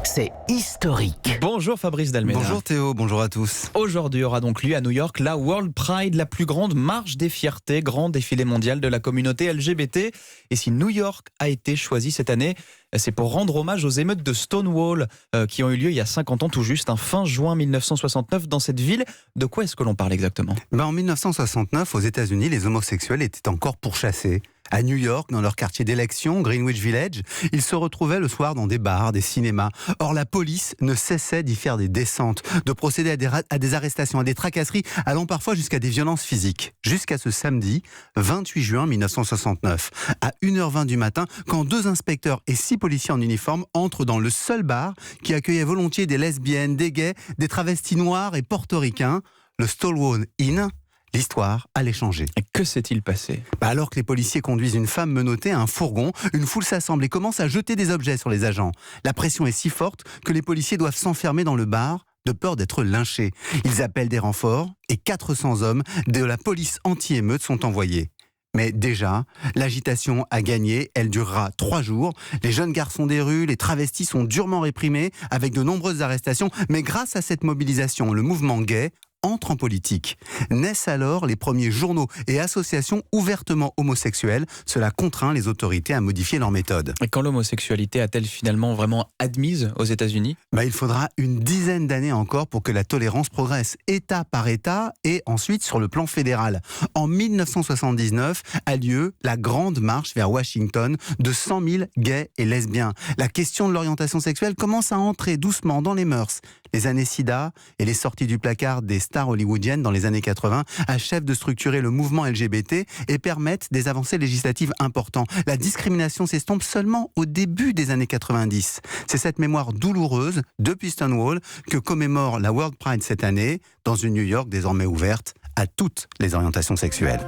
c'est historique. Bonjour Fabrice Dalméda. Bonjour Théo, bonjour à tous. Aujourd'hui aura donc lieu à New York la World Pride, la plus grande marche des fiertés, grand défilé mondial de la communauté LGBT. Et si New York a été choisi cette année, c'est pour rendre hommage aux émeutes de Stonewall qui ont eu lieu il y a 50 ans tout juste, fin juin 1969 dans cette ville. De quoi est-ce que l'on parle exactement ? En 1969, aux États-Unis, les homosexuels étaient encore pourchassés. À New York, dans leur quartier d'élection, Greenwich Village, ils se retrouvaient le soir dans des bars, des cinémas. Or, la police ne cessait d'y faire des descentes, de procéder à des arrestations, à des tracasseries, allant parfois jusqu'à des violences physiques. Jusqu'à ce samedi, 28 juin 1969, à 1h20 du matin, quand 2 inspecteurs et 6 policiers en uniforme entrent dans le seul bar qui accueillait volontiers des lesbiennes, des gays, des travestis noirs et portoricains, le Stonewall Inn. L'histoire allait changer. Et que s'est-il passé ? Alors que les policiers conduisent une femme menottée à un fourgon, une foule s'assemble et commence à jeter des objets sur les agents. La pression est si forte que les policiers doivent s'enfermer dans le bar de peur d'être lynchés. Ils appellent des renforts et 400 hommes de la police anti-émeute sont envoyés. Mais déjà, l'agitation a gagné, elle durera 3 jours. Les jeunes garçons des rues, les travestis sont durement réprimés avec de nombreuses arrestations. Mais grâce à cette mobilisation, le mouvement gay entre en politique. Naissent alors les premiers journaux et associations ouvertement homosexuelles. Cela contraint les autorités à modifier leurs méthodes. Et quand l'homosexualité a-t-elle finalement vraiment admise aux États-Unis ? Il faudra une dizaine d'années encore pour que la tolérance progresse, État par État et ensuite sur le plan fédéral. En 1979 a lieu la grande marche vers Washington de 100 000 gays et lesbiens. La question de l'orientation sexuelle commence à entrer doucement dans les mœurs. Les années SIDA et les sorties du placard des stars hollywoodiennes dans les années 80 achèvent de structurer le mouvement LGBT et permettent des avancées législatives importantes. La discrimination s'estompe seulement au début des années 90. C'est cette mémoire douloureuse depuis Stonewall que commémore la World Pride cette année dans une New York désormais ouverte à toutes les orientations sexuelles.